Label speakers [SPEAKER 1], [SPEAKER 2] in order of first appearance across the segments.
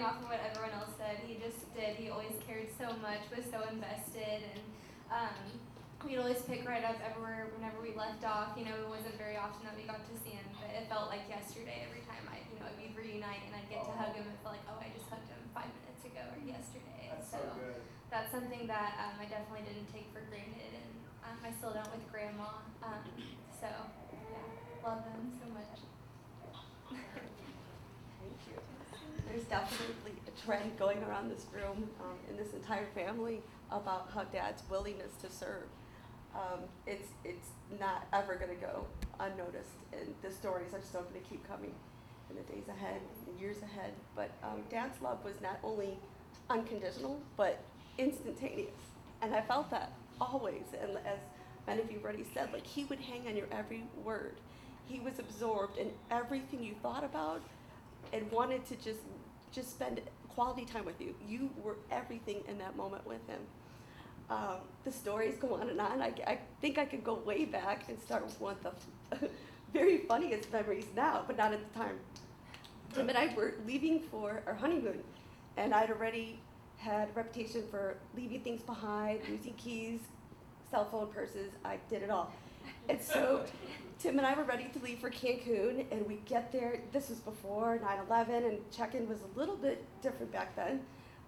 [SPEAKER 1] off of what everyone else said, he just did. He always cared so much, was so invested, and we'd always pick right up everywhere whenever we left off. You know, it wasn't very often that we got to see him, but it felt like yesterday every time we'd reunite and I'd get to hug him. It felt like, oh, I just hugged him 5 minutes ago or yesterday.
[SPEAKER 2] That's so good.
[SPEAKER 1] That's something that I definitely didn't take for granted, and I still don't with Grandma. So, yeah, love them so much.
[SPEAKER 3] Thank you. There's definitely a trend going around this room in this entire family about how Dad's willingness to serve. It's not ever going to go unnoticed, and the stories are still going to keep coming in the days ahead, the years ahead. But Dad's love was not only unconditional, but instantaneous, and I felt that always. And as many of you already said, like, he would hang on your every word. He was absorbed in everything you thought about and wanted to just spend quality time with you. You were everything in that moment with him. The stories go on and on. I think I could go way back and start with one of the very funniest memories now, but not at the time. Tim and I were leaving for our honeymoon, and I'd already had a reputation for leaving things behind, losing keys, cell phone, purses. I did it all. And so Tim and I were ready to leave for Cancun, and we get there. This was before 9/11, and check-in was a little bit different back then.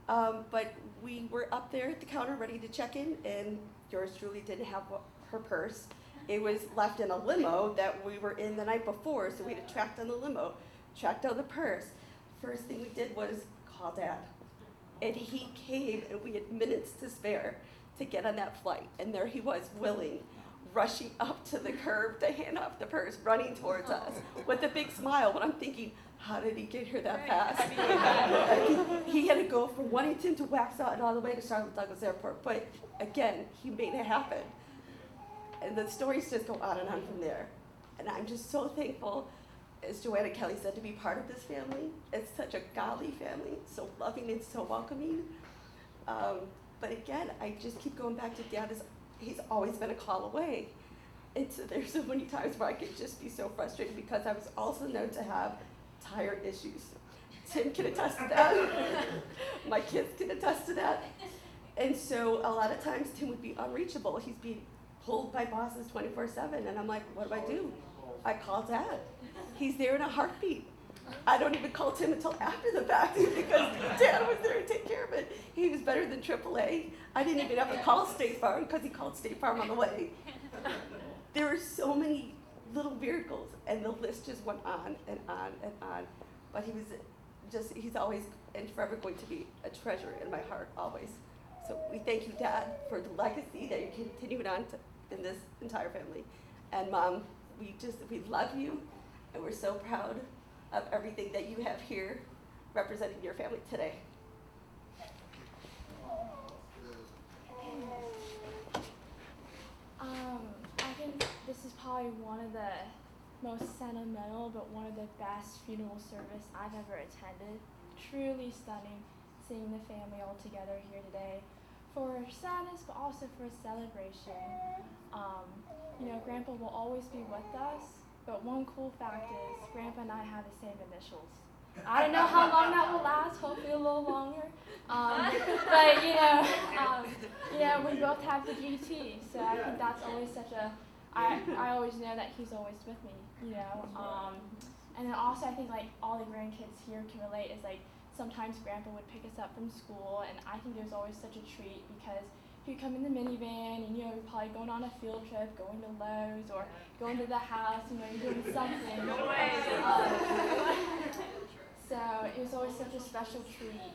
[SPEAKER 3] But we were up there at the counter ready to check in, and yours truly didn't have her purse. It was left in a limo that we were in the night before, so we had to track down the limo, track down the purse. First thing we did was call Dad. And he came, and we had minutes to spare to get on that flight. And there he was, willing, rushing up to the curb to hand off the purse, running towards us with a big smile. But I'm thinking, how did he get here that fast? He had to go from Huntington to Waxhaw and all the way to Charlotte Douglas Airport. But again, he made it happen. And the stories just go on and on from there. And I'm just so thankful, as Joanna Kelly said, to be part of this family. It's such a godly family, so loving and so welcoming. But again, I just keep going back to Dad. He's always been a call away. And so there's so many times where I could just be so frustrated because I was also known to have tire issues. Tim can attest to that. My kids can attest to that. And so a lot of times Tim would be unreachable. He's being pulled by bosses 24/7, and I'm like, what do? I call Dad. He's there in a heartbeat. I don't even call Tim until after the fact because Dad was there to take care of it. He was better than AAA. I didn't even have to call State Farm because he called State Farm on the way. There were so many little miracles, and the list just went on and on and on. But he's always and forever going to be a treasure in my heart, always. So we thank you, Dad, for the legacy that you're continuing on in this entire family. And Mom, we love you, and we're so proud of everything that you have here representing your family today.
[SPEAKER 4] I think this is probably one of the most sentimental, but one of the best funeral service I've ever attended. Truly stunning seeing the family all together here today for sadness, but also for celebration. Grandpa will always be with us, but one cool fact is Grandpa and I have the same initials. I don't know how long that will last, hopefully a little longer. We both have the GT, so I think that's always I always know that he's always with me, And then also I think like all the grandkids here can relate is like sometimes Grandpa would pick us up from school, and I think it was always such a treat because he'd come in the minivan and, we'd probably going on a field trip, going to Lowe's or going to the house, doing something. So it was always such a special treat.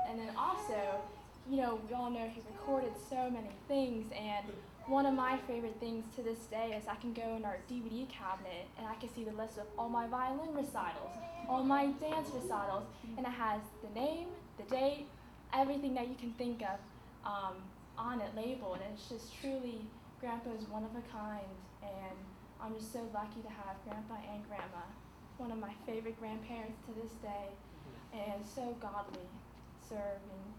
[SPEAKER 4] And then also, we all know he recorded so many things, and one of my favorite things to this day is I can go in our DVD cabinet and I can see the list of all my violin recitals, all my dance recitals, and it has the name, the date, everything that you can think of on it labeled, and it's just truly, Grandpa is one of a kind, and I'm just so lucky to have Grandpa and Grandma, one of my favorite grandparents to this day, and so godly, serving.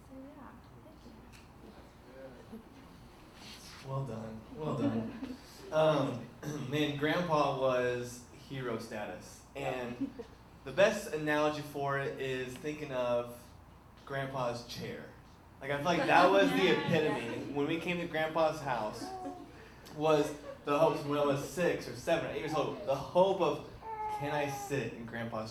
[SPEAKER 4] So yeah, thank you.
[SPEAKER 5] Well done. Man, Grandpa was hero status, and
[SPEAKER 2] the best analogy for it is thinking of Grandpa's chair. Like I feel like that was the epitome when we came to Grandpa's house. Was the hopes when I was 6 or 7 or 8 years old, the hope of, can I sit in Grandpa's